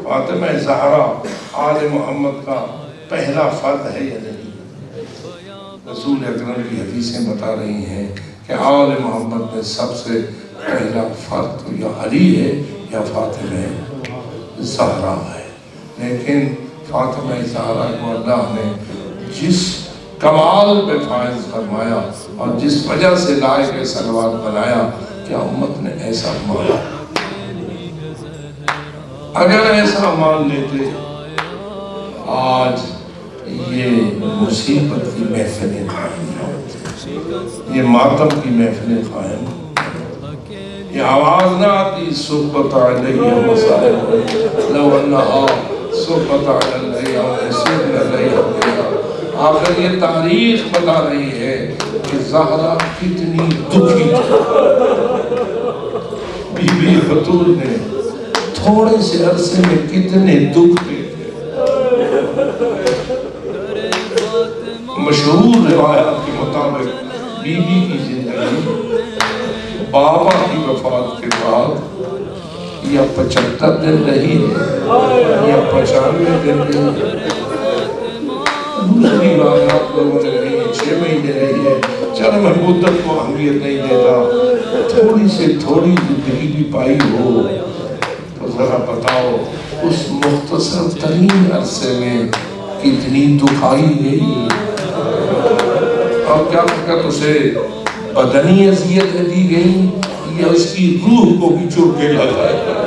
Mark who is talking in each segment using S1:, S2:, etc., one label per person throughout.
S1: فاطمہ زہرا آل محمد کا پہلا فرد ہے یا نہیں؟ رسول اکرم کی حدیثیں بتا رہی ہیں کہ آل محمد میں سب سے پہلا فرد یا علی ہے یا فاطمہ زہرا ہے۔ لیکن فاطمہ زہرا کو اللہ نے جس کمال پہ فائز فرمایا اور جس وجہ سے لائق صلوات بنایا، کیا امت نے ایسا مانا؟ اگر ایسا مان لیتے آج یہ مصیبت کی محفلیں قائم نہ ہوتی، یہ ماتم کی محفلیں قائم نہ ہوتی، یہ آواز نہ آتی صحبت علیہ مسائل لو انہا صحبت علیہ وسیبن علیہ۔ آخر یہ تاریخ بتا رہی ہے کہ زہرا کتنی دکھی تھی۔ بی بی بطول نے تھوڑے سے عرصے میں کتنے دکھ دیتے۔ مشہور روایات کے مطابق بی بی کی زندگی بابا کی وفات کے بعد یا 75 دن رہی ہے یا 95 دن رہی ہے۔ دوسری روایات لوگوں نے رہی ہے 6 مہینے رہی ہے۔ چلو میں مدت کو اہمیت نہیں دیتا، تھوڑی سے تھوڑی زندگی بھی پائی ہو تو ذرا بتاؤ اس مختصر ترین عرصے میں کتنی دکھائی گئی، اور کیا فقط اسے بدنی اذیتیں دی گئی یا اس کی روح کو بھی چور کے لگایا گیا؟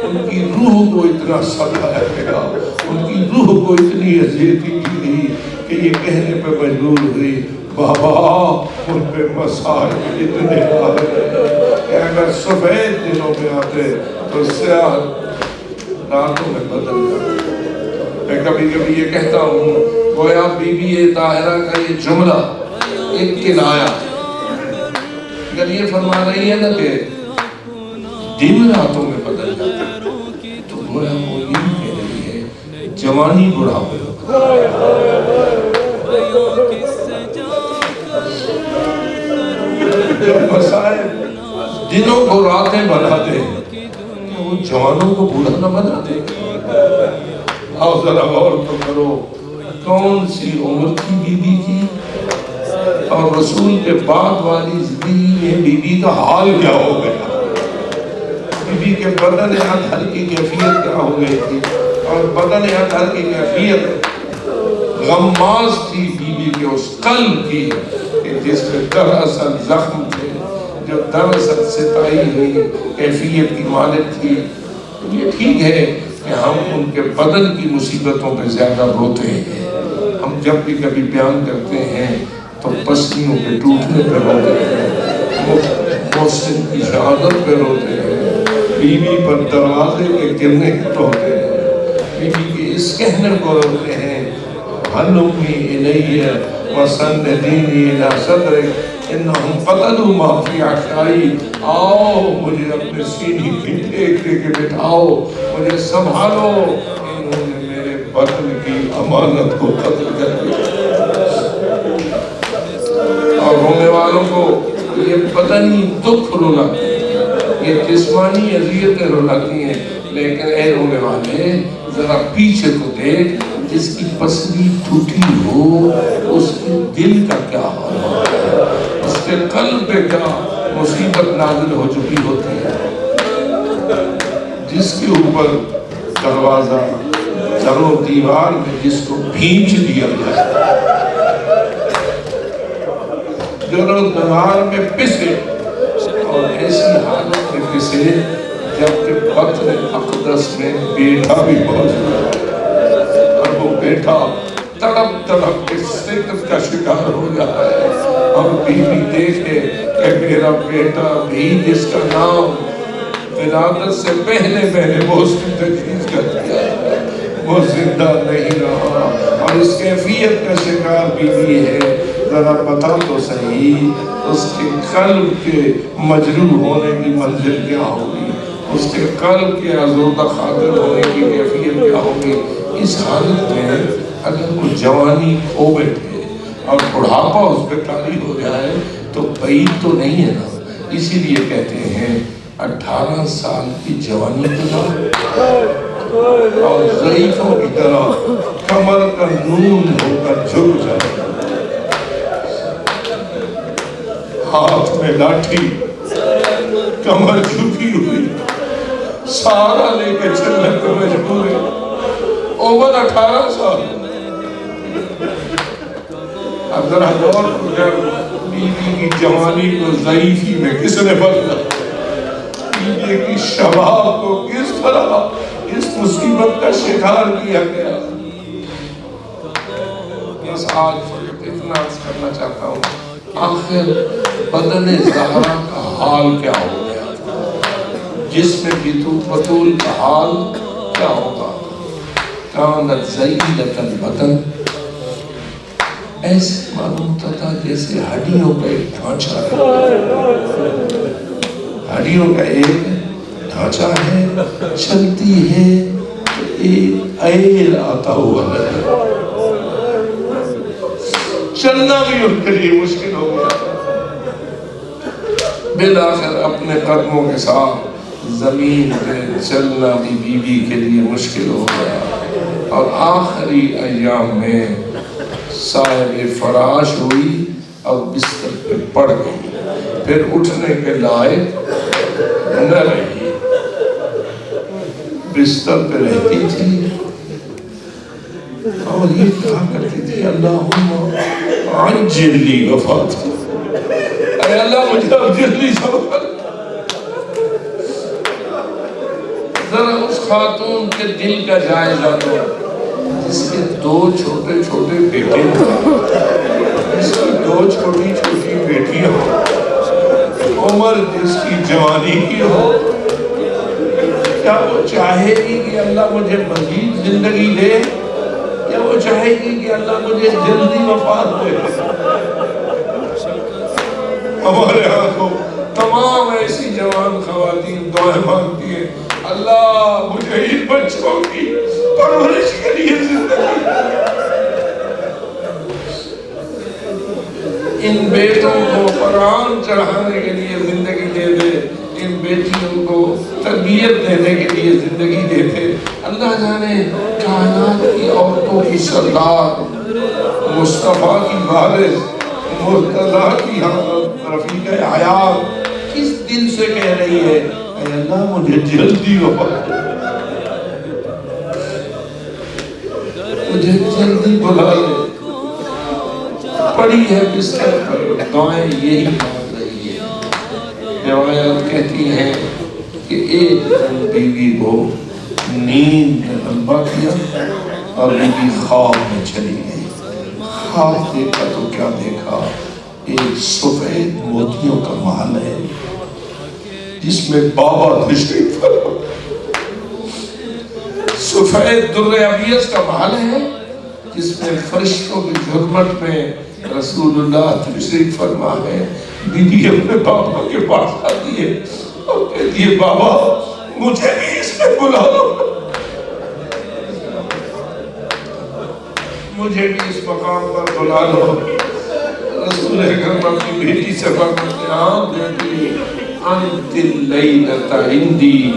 S1: ان کی روح کو اتنا سڑایا گیا، ان کی روح کو اتنی اذیت دی گئی کہ یہ کہنے پہ مجبور ہوئی بابا ان پہ مسائل اتنے آ رہے کہ اگر سفید دنوں میں آتے تو سیاہ راتوں میں بدل جاتے۔ میں کبھی کبھی یہ کہتا ہوں گویا بی بی طاہرہ کا یہ جملہ ایک کنایا، اگر یہ فرما رہی ہے نا کہ دن راتوں میں بدل جاتے تو گویا وہ یہ کہہ رہی ہے جوانی بڑھاپے جب مسائل دنوں کو راتیں بنا دے تو وہ جوانوں کو بوڑھا نہ بنا دے۔ آؤ ذرا غور تو کرو کون سی عمر کی بی بی کی اور رسول کے بعد والی زندگی میں بی بی کا حال کیا ہو گیا، بی بی کے بدن اطہر کی کیفیت کیا ہو گئی تھی، اور بدن اطہر کی کیفیت غماز تھی بی بی کے اس قلب کی کہ جس میں دراصل زخم تھے، جو دراصل ستائی ہوئی کیفیت کی مالک تھی۔ یہ ٹھیک ہے کہ ہم ان کے بدن کی مصیبتوں پہ زیادہ روتے ہیں، ہم جب بھی کبھی بیان کرتے ہیں تو پسلیوں کے ٹوٹنے پہ روتے ہیں، محسن کی شہادت پہ روتے ہیں، بی بی پر دروازے کے گرنے پہ روتے ہیں، بی بی کے اس کہنے کو روتے ہیں ہنومی الیہ وسندینی الی صدرک انہم قتلوا ما فی عشائی۔ آؤ مجھے اپنے سینے کی ٹیک دے کے بٹھاؤ، مجھے سنبھالو، انہوں نے میرے بدن کی امانت کو قتل کر دیا۔ اور رونے والوں کو یہ بدنی دکھ رلاتی ہے، یہ جسمانی اذیتیں رلاتی ہیں، لیکن اے رونے والے ذرا پیچھے کو دیکھ، جس کی پسلی ٹوٹی ہو اس کے دل کا کیا حال ہے، اس کے قلب پہ کیا مصیبت نازل ہو چکی ہوتی ہے، جس کے اوپر دروازہ در و دیوار میں جس کو بھینچ دیا گیا، در و دیوار میں پسے اور ایسی حالت میں پسے جبکہ بطن اقدس میں بیٹا بھی موجود ہے، اور وہ بیٹا تڑپ تڑپ کے سکت کا شکار ہو جاتا ہے، اور بی بی دیکھے کہ میرا بیٹا بھی جس کا نام ولادت سے پہلے وہ اس کی تجویز کر دیا وہ زندہ نہیں رہا، اور اس کیفیت کا شکار بی بی ہے۔ ذرا بتا تو صحیح اس کے قلب کے مجروح ہونے کی منزل کیا ہوگی، اس کے قلب کے آزردہ خاطر ہونے کی کیفیت کیا ہوگی۔ اس حالت میں اگر وہ جوانی کھو بیٹھے اور بڑھاپا اس پہ طاری ہو جائے تو بعید تو نہیں ہے نا۔ اسی لیے کہتے ہیں 18 سال کی جوانی کو اور ضعیفوں کی طرح کمر کا نون ہو کر جھک جائے، ہاتھ میں لاٹھی، کمر جھکی ہوئی، سارا لے کے چلنے کو مجبور ہے، اوور 18 سال۔ اب ذرا غور کر، بیوی کی جوانی کو ضعیفی میں کس نے بدلا، بیوی کی شباب کو کس طرح اس مصیبت کا شکار کیا گیا۔ بس آج فقط اتنا عرض کرنا چاہتا ہوں، آخر بدن زہرا کا حال کیا ہو گیا تھا، جسم بطول کا حال کیا ہوگا؟ کانت ضئیلۃ البدن، ایسے معلوم ہوتا تھا جیسے ہڈیوں کا ایک ڈھانچہ ہے، ہڈیوں کا ایک ڈھانچہ ہے، چلتی ہے تو ایک ایل آتا ہوا ہے، چلنا بھی ان کے لیے مشکل ہو گیا۔ بالآخر اپنے قدموں کے ساتھ زمین پہ چلنا بھی بیوی کے لیے مشکل ہو گیا، اور آخری ایام میں صاحب فراش ہوئی اور بستر پہ پڑ گئی، پھر اٹھنے کے لائق نہ رہی، بستر پہ رہتی تھی اور یہ کہا کرتی تھی، اللہم عجل لی وفاتی، اے اللہ مجھے اب جلدی سمجھ۔ ذرا اس خاتون کے دل کا جائزہ دو جس کے 2 چھوٹے چھوٹے بیٹے ہوں، جس کی 2 چھوٹی چھوٹی بیٹیاں ہوں، عمر جس کی جوانی کی ہو، کیا وہ چاہے گی کہ اللہ مجھے مزید زندگی دے، یا وہ چاہے گی کہ اللہ مجھے جلدی وفات دے؟ ہمارے ہاں تو تمام ایسی جوان خواتین دعائیں مانگتی ہیں، اللہ مجھے ان بچوں کی پرورش کے لیے زندگی، ان بیٹوں کو قرآن چڑھانے کے لیے زندگی دے دے، ان بیٹیوں کو تربیت دینے کے لیے زندگی دے دے۔ اللہ جانے کائنات کی عورتوں کی سردار، مصطفیٰ کی وارث، مرتضیٰ کی رفیق حیات کس دل سے کہہ رہی ہے، اے اللہ مجھے جلدی وفات دے، مجھے جلدی بلا لے۔ پڑی ہے بستر پر، دعائیں یہی مانگ رہی ہے۔ روایات کہتی ہیں کہ ایک دن بیوی کو نیند میں لمبا کیا اور بیوی خواب میں چلی گئی۔ خواب دیکھا تو کیا دیکھا، ایک سفید موتیوں کا محل ہے جس میں بابا تشریف فرما، سفید در ابیض کا محل ہے جس میں فرشتوں کی حرمت میں رسول اللہ تشریف فرما ہے۔ بیوی اپنے بابا کے پاس آتی ہے اور کہتی ہے، بابا مجھے بھی اس میں بلا لو، مجھے بھی اس مقام پر بلا لو۔ رسول اکرم اپنی بیٹی سے فرماتے ہیں، ہاں بیٹی انت اللیلۃ عندی،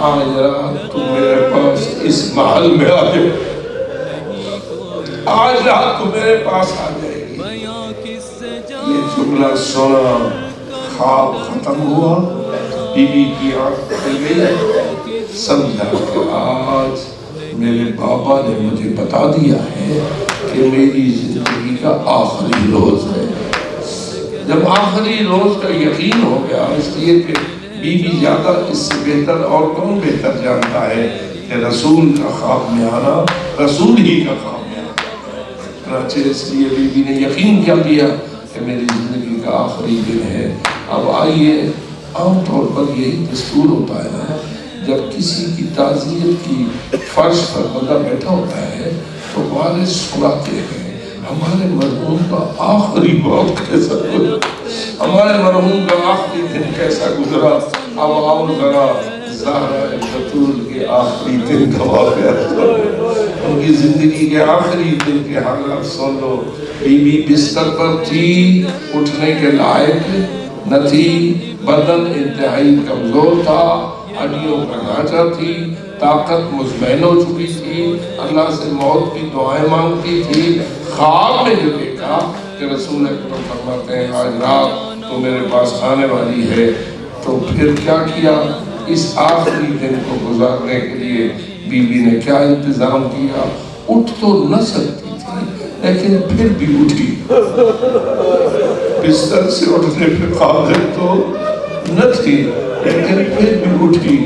S1: آج رات تم میرے پاس اس محل میں آ جائے، آج رات تم میرے پاس آ جائے گی۔ یہ جملہ سنا، خواب ختم ہوا، بی بی کی آنکھ کھل گئی، سمجھا کہ آج میرے بابا نے مجھے بتا دیا ہے کہ میری زندگی کا آخری روز ہے۔ جب آخری روز کا یقین ہو گیا، اس لیے کہ بی بی زیادہ اس سے بہتر اور کون بہتر جانتا ہے کہ رسول کا خواب میں آنا رسول ہی کا خواب میں آنا، چنانچہ اس لیے بی بی نے یقین کیا دیا کہ میری زندگی کا آخری دن ہے۔ اب آئیے، عام طور پر یہی دستور ہوتا ہے نا، جب کسی کی تعزیت کی فرش پر بندہ بیٹھا ہوتا ہے تو وارث سناتے ہیں ہمارے مرحوم کا آخری وقت کیسا گزرا، ہمارے مرحوم کا آخری دن کیسا گزرا۔ اب آؤ ذرا زہرا بتول کے آخری دن گواہ بیان کرو، ان کی زندگی کے آخری دن کے حالات سن لو۔ بی بی بستر پر تھی، اٹھنے کے لائق نہ تھی، بدن انتہائی کمزور تھا، ہڈیوں کا ڈھانچہ تھی، طاقت مزمین ہو چکی تھی، اللہ سے موت کی دعائیں مانگتی تھی۔ خواب میں جو دیکھا کہ رسول اکرم فرماتے ہیں آج رات تو میرے پاس آنے والی ہے، تو پھر کیا کیا؟ اس آخری دن کو گزارنے کے لیے بی بی نے کیا انتظام کیا؟ اٹھ تو نہ سکتی تھی لیکن پھر بھی اٹھی، بستر سے اٹھنے پہ قادر تو نہ تھی لیکن پھر بھی اٹھی۔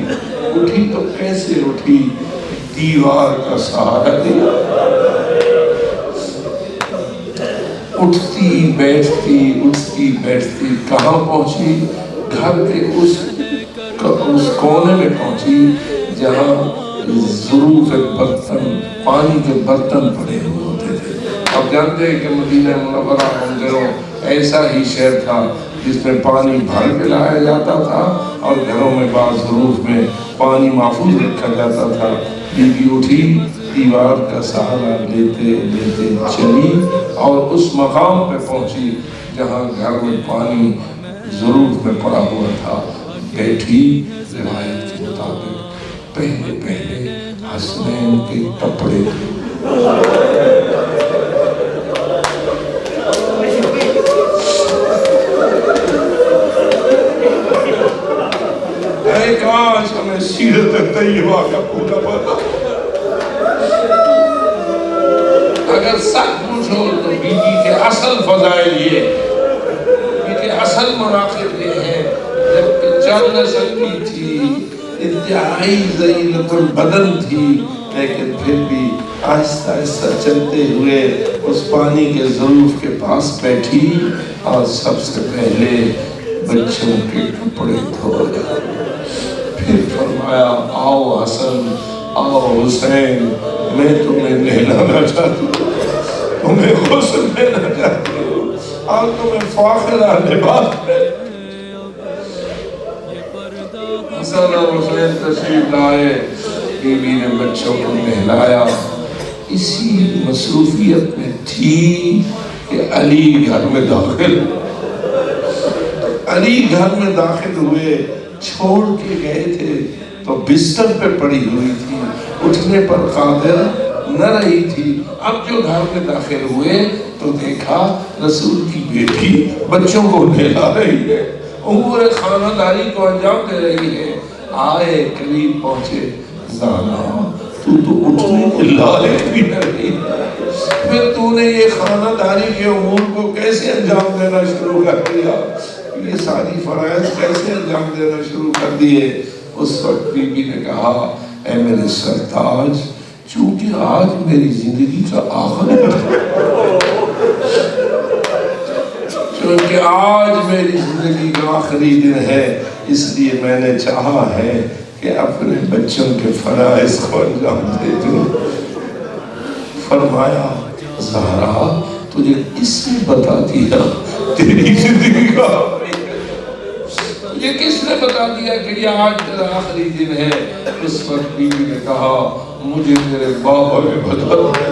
S1: اٹھی تو کیسے اٹھی؟ دیوار کا سہارا دیا، اٹھتی بیٹھتی کہاں پہنچی؟ گھر کے اس کونے میں پہنچی جہاں ظروف برتن، پانی کے برتن پڑے ہوئے ہوتے تھے۔ اب جانتے ہیں کہ مدینہ منورہ ہم دنوں ایسا ہی شہر تھا جس میں پانی بھر کے لایا جاتا تھا اور گھروں میں بعض ظروف میں پانی محفوظ رکھا جاتا تھا۔ بی بی اٹھی، دیوار کا سہارا لیتے لیتے چلی اور اس مقام پہ پہنچی جہاں گھر میں پانی ظروف میں پڑا ہوا تھا۔ بیٹھی، روایت کے مطابق پہلے حسنین کے کپڑے تھے، کاش ہمیں سیرت طیبہ کا پورا پتا۔ اگر سچ پوچھو تو بی بی کے اصل فضائل یہ، بی کے اصل مناقب یہ ہیں، جبکہ چل نہ سکتی تھی، انتہائی ضعیفۃ البدن تھی، لیکن پھر بھی آہستہ آہستہ چلتے ہوئے اس پانی کے ظروف کے پاس بیٹھی اور سب سے پہلے بچوں کے کپڑے دھوئے۔ پھر فرمایا آؤ حسن، آؤ حسین، میں تمہیں نہلانا چاہتی ہوں، تمہیں غسل دینا چاہتی ہوں اور تمہیں فاخرہ لباس میں۔ حسن اور حسین تشریف لائے، بی بی نے بچوں کو نہلایا۔ اسی مصروفیت میں تھی کہ علی گھر میں داخل ہوئے، چھوڑ کے گئے تھے تو بستر پہ پڑی ہوئی تھی، اٹھنے پر قادر نہ رہی تھی۔ اب جو گھر میں داخل ہوئے تو دیکھا رسول کی بیٹی بچوں کو نہلا رہی ہے، امور خانہ داری کو انجام دے رہی ہے۔ آئے قریب پہنچے، زانا تو اٹھنے کے لائق بھی نہیں، پھر تو نے یہ خانہ داری کے امور کو کیسے انجام دینا شروع کر دیا؟ یہ ساری فرائض کیسے انجام دینا شروع کر دیے؟ اس وقت بی بی نے کہا اے میرے سرتاج، چونکہ آج میری زندگی کا آخری دن ہے، چونکہ آج میری زندگی کا آخری دن ہے، اس لیے میں نے چاہا ہے کہ اپنے بچوں کے فرائض کو انجام دے دوں۔ فرمایا زہرا تجھے کس نے بتا دیا تیری زندگی کا یہ کس نے بتا دیا کہ یہ آج تیرا آخری دن ہے؟ اس وقت بی بی نے کہا مجھے میرے بابا نے بتا دیا،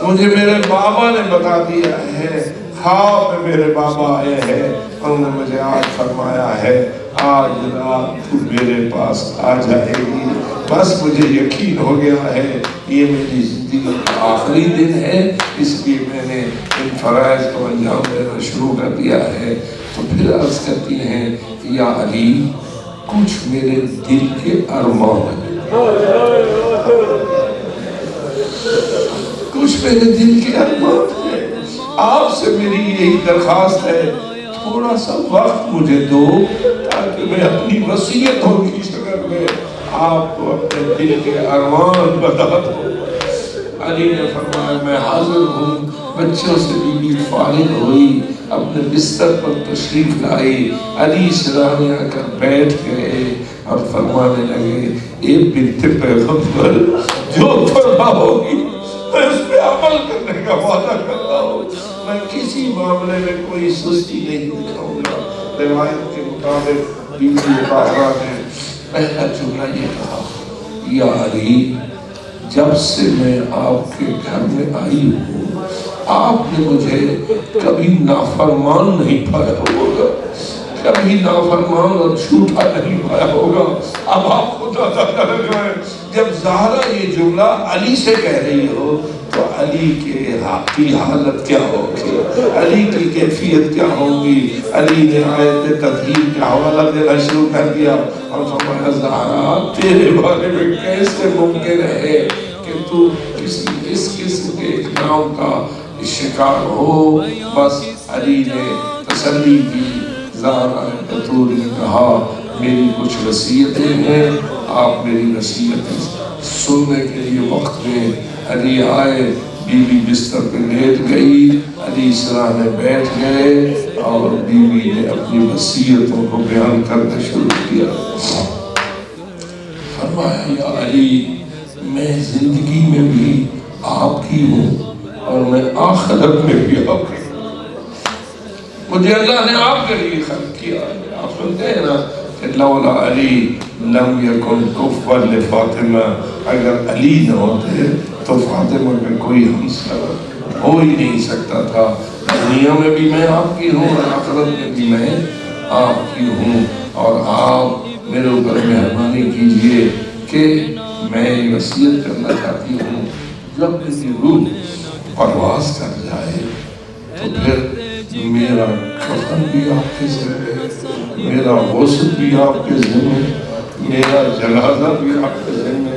S1: مجھے میرے بابا نے بتا دیا ہے، خواب میں میرے بابا آئے ہیں، انہوں نے مجھے آج فرمایا ہے آج رات تو میرے پاس آ جائے گی۔ بس مجھے یقین ہو گیا ہے یہ میری زندگی کا آخری دن ہے، اس لیے میں نے ان فرائض کو انجام دینا شروع کر دیا ہے۔ تو پھر عرض کرتی ہیں یا علی کچھ میرے دل کے ارمان ہیں، کچھ میرے دل کے ارمان ہیں، آپ سے میری یہی درخواست ہے تھوڑا سا وقت مجھے دو تاکہ میں اپنی وصیتوں کی شکل میں آپ کو اپنے دل کے ارمان بتا دوں۔ علی نے فرمایا میں حاضر ہوں۔ بچوں سے بی بی فارغ ہوئی، اپنے بستر پر تشریف لائی، علی سرانے آ کر بیٹھ گئے اور فرمانے لگے اے بنت پیغمبر جو فرما ہوگی میں اس پہ عمل کرنے کا وعدہ کرتا ہوں، میں کسی معاملے میں کوئی سستی نہیں دکھاؤں گا۔ روایت کے مطابق بی بی طاہرہ نے پہلا جملہ یہ کہا یا علی جب سے میں آپ کے گھر میں آئی ہوں آپ نے مجھے کبھی نافرمان نہیں پایا ہوگا، کبھی نافرمان اور جھوٹا نہیں پایا ہوگا. اب آپ خدا تعالیٰ لگ رہے ہیں جب زہرا یہ جملہ علی سے کہہ رہی ہو تو علی کے کی حالت کیا ہوگی, علی کی کیفیت کیا ہوگی. علی نے آیت تطہیر کا حوالہ دینا شروع کر دیا اور فرمایا زہرا تیرے بارے میں کیسے ممکن ہے کہ تو کسی اس قسم کے اقدام کا شکار ہو. بس علی نے تسلی کی. زہرا بطول نے کہا میری کچھ وصیتیں ہیں, آپ میری وصیتیں سننے کے لیے وقت میں. علی آئے, بیوی بستر پہ لیٹ گئی, علی سرانے بیٹھ گئے اور بیوی نے اپنی وصیتوں کو بیان کرنا شروع کیا. فرمایا یا علی میں زندگی میں بھی آپ کی ہوں اور میں آخرت میں بھی آپ کی ہوں. مجھے اللہ نے آپ کے لیے خلق کیا. آپ سنتے ہیں نا کہ لولا علی لم یکن کفوا لفاطمہ, اگر علی نہ ہوتے تو فاطمہ کا کوئی ہمسر ہو ہی نہیں سکتا تھا. دنیا میں بھی میں آپ کی ہوں اور آخرت میں بھی میں آپ کی ہوں. اور آپ میرے اوپر مہربانی کیجئے کہ میں وصیت کرنا چاہتی ہوں جب میری روح پرواز کر جائے تو پھر میرا کفن بھی آپ کے ذمہ, میرا غسل بھی آپ کے ذمہ, میرا جنازہ بھی آپ کے ذمہ,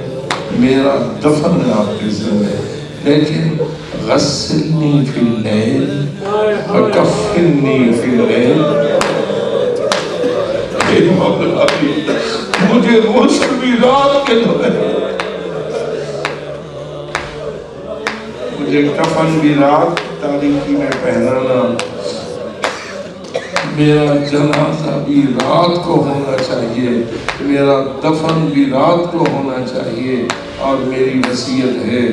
S1: میرا دفن آپ کے ذمہ. لیکن غسلنی فی اللیل وکفنی فی اللیل, مجھے غسل بھی رات کے دورے, مجھے کفن بھی رات تاریکی میں پہنانا, میرا جنازہ بھی رات کو ہونا چاہیے, میرا دفن بھی رات کو ہونا چاہیے. اور میری وصیت ہے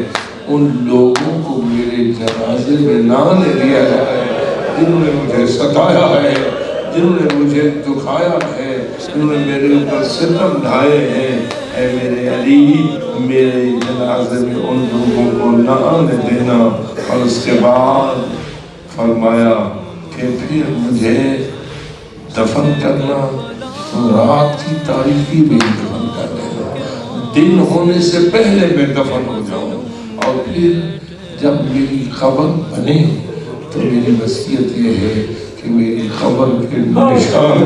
S1: ان لوگوں کو میرے جنازے میں نہ آنے دیا جائے جنہوں نے مجھے ستایا ہے, جنہوں نے مجھے دکھایا ہے, جنہوں نے میرے اوپر ستم ڈھائے ہیں. اے میرے علی میرے جنازے میں ان لوگوں کو نہ آنے دینا. اور اس کے بعد فرمایا کہ پھر مجھے دفن کرنا تو رات کی تاریکی میں دفن کر دینا, دن ہونے سے پہلے میں دفن ہو جاؤں. اور پھر جب میری قبر بنے تو میری وصیت یہ ہے کہ میری قبر کے نشان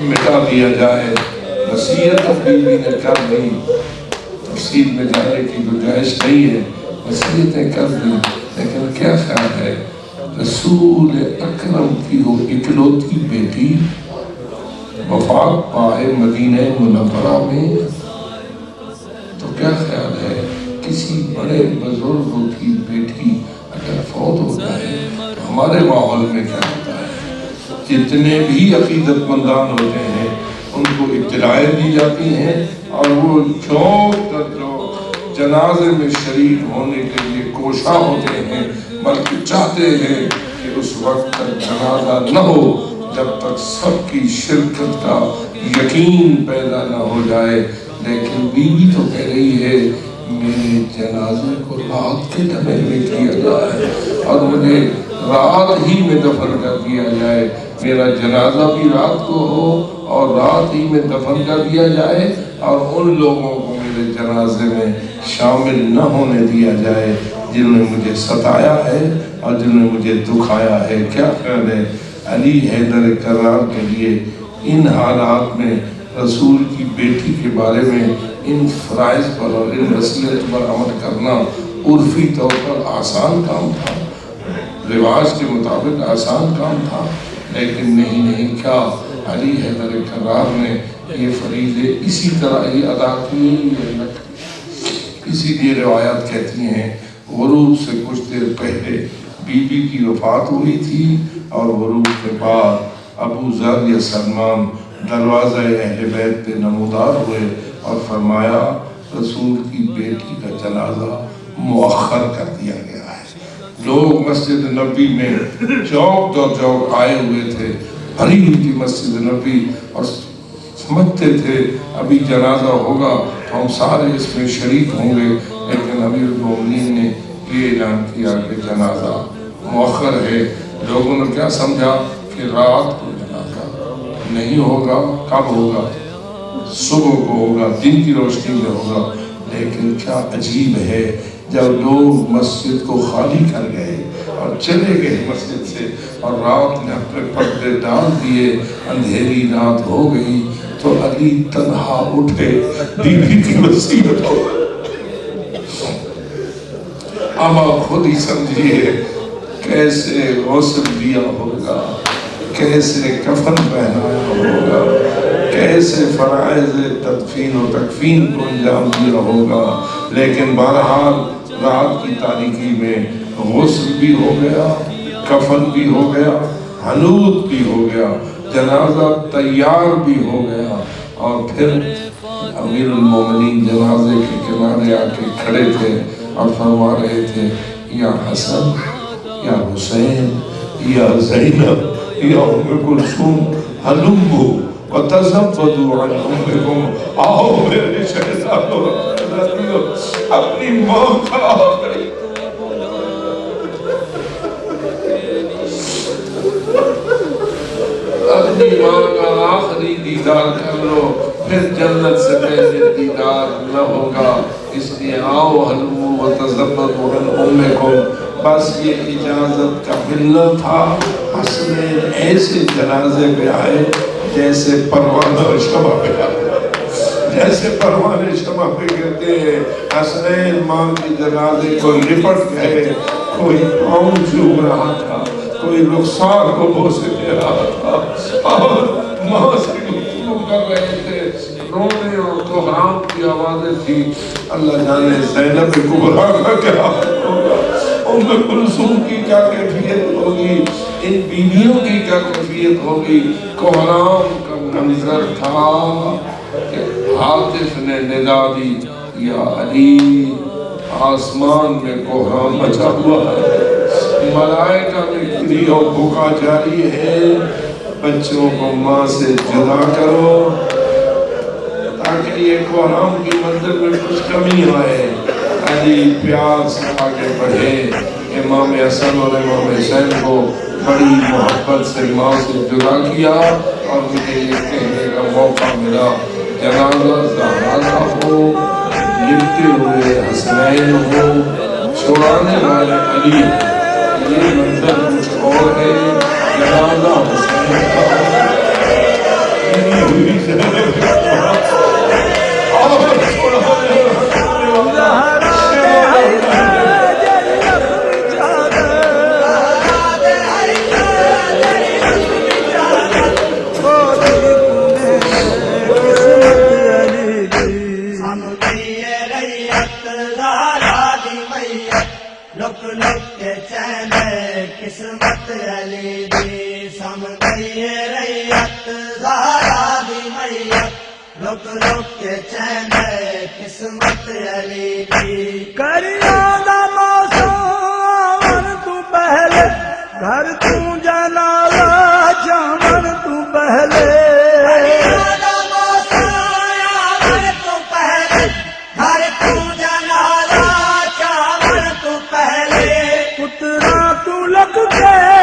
S1: مٹا دیا جائے. وصیت بیوی نے کر دی, تفصیل میں جانے کی گنجائش نہیں ہے, وصیتیں کر دی. لیکن کیا خیال ہے رسول اکرم کی ہو اکلوتی بیٹی وفات پائے مدینہ منورہ میں, تو کیا خیال ہے کسی بڑے بزرگوں کی بیٹی اگر فوت ہو جائے تو ہمارے ماحول میں کیا ہوتا ہے؟ جتنے بھی عقیدت مندان ہوتے ہیں ان کو اطلاعیں دی جاتی ہیں اور وہ چوک در چوک جنازے میں شریک ہونے کے لیے کوشاں ہوتے ہیں, بلکہ چاہتے ہیں کہ اس وقت تک جنازہ نہ ہو جب تک سب کی شرکت کا یقین پیدا نہ ہو جائے. لیکن بیوی تو کہہ رہی ہے میرے جنازے کو رات کے دمے میں کیا جائے اور مجھے رات ہی میں دفن کر دیا جائے. میرا جنازہ بھی رات کو ہو اور رات ہی میں دفن کر دیا جائے اور ان لوگوں کو میرے جنازے میں شامل نہ ہونے دیا جائے جنہوں نے مجھے ستایا ہے اور جنہوں نے مجھے دکھایا ہے. کیا خیال ہے علی حیدر کرار کے لیے ان حالات میں رسول کی بیٹی کے بارے میں ان فرائض پر اور ان وصیت پر عمل کرنا عرفی طور پر آسان کام تھا, رواج کے مطابق آسان کام تھا, لیکن نہیں کیا علی حیدر کرار نے یہ فریضے اسی طرح ہی ادا کیے. اسی لیے روایات کہتی ہیں غروب سے کچھ دیر پہلے بی بی کی وفات ہوئی تھی اور غروب کے بعد ابو ذر یا سلمان دروازہ اہل بیت پہ نمودار ہوئے اور فرمایا رسول کی بیٹی کا جنازہ مؤخر کر دیا گیا ہے. لوگ مسجد نبی میں چوک دو چوک آئے ہوئے تھے, بھری ہوئی تھی مسجد نبی, اور سمجھتے تھے ابھی جنازہ ہوگا تو ہم سارے اس میں شریک ہوں گے. لیکن امیر المومنین نے یہ اعلان کیا کہ جنازہ مؤخر ہے. لوگوں نے کیا سمجھا کہ رات کو جنازہ نہیں ہوگا. کب ہوگا؟ صبح کو ہوگا، دن کی روشنی میں ہوگا. لیکن کیا عجیب ہے، جب لوگ مسجد کو خالی کر گئے اور چلے گئے مسجد سے اور رات نے اپنے پردے ڈال دیے، اندھیری رات ہو گئی، تو علی تنہا اٹھے. بیوی کی وصیت ہو گئی. اب آپ خود ہی سمجھیے کیسے غسل دیا ہوگا، کیسے کفن پہنایا ہوگا، کیسے فرائض تدفین و تکفین کو انجام دیا ہوگا. لیکن بہرحال رات کی تاریکی میں غسل بھی ہو گیا، کفن بھی ہو گیا، حنوط بھی ہو گیا، جنازہ تیار بھی ہو گیا. اور پھر امیر المومنین جنازے کے کنارے آ کے کھڑے تھے اور فرما رہے تھے، یا حسن، یا حسین، یا زینب، یا ام کلثوم، ہلموا وتزودوا عن امکم. آؤ میرے شہزادوں اپنی ماں کا آخری اپنی ماں کا آخری دیدار کر لو، پھر جنت سے پہلے دیدار نہ ہوگا. اس لیے آؤ ہلموا وتزودوا عن امکم. بس یہ اجازت کا ملنا تھا. حسنین ایسے جنازے پہ آئے جیسے پروانہ شمع پہ آئے، جیسے پروانے شمع پہ کہتے ہیں. حسنین ماں کی جنازے کو لپٹ گئے. کوئی پاؤں چوم رہا تھا، کوئی رخسار کو بوسے دے رہا تھا اور ماں سے گفتگو کر رہے تھے. رونے اور کوہرام کی آوازیں تھی. اللہ جانے زینب کبریٰ کا کیا ہوگا، ام کلثوم کی کیا کیفیت ہوگی، ان بیویوں کی کیا کیفیت ہوگی. کوہرام کا منظر تھا کہ حاطف نے ندا دی، یا علی. آسمان میں کوہرام مچا ہوا ہے، ملائکہ میں گری اور بکا جاری ہے. بچوں کو ماں سے جدا کرو تاکہ یہ کوہرام کی منزل میں کچھ کمی آئے. علی پیار سے آگے بڑھے. امام حسن اور امام حسین کو بڑی محبت سے ماں سے جدا کیا اور مجھے یہ کہنے کا موقع ملا، جنازہ زہرا کا ہو، لکھتے ہوئے حسنین ہو، چھوڑانے والے علی. یہ منظر کچھ اور ہے. جنازہ حسین کا ہوئی زینب اور چھوڑانے
S2: قسمت علی دی. سم گئی ریت زہرا دی میت، لک لک کے چین قسمت علی دی. کریاں دا موسم تو پہلے گھر تو جنازہ جامن تو پہلے. کریاں دا موسم تو پہلے گھر تو جنازہ جامن تو پہلے. پترا تو لک کے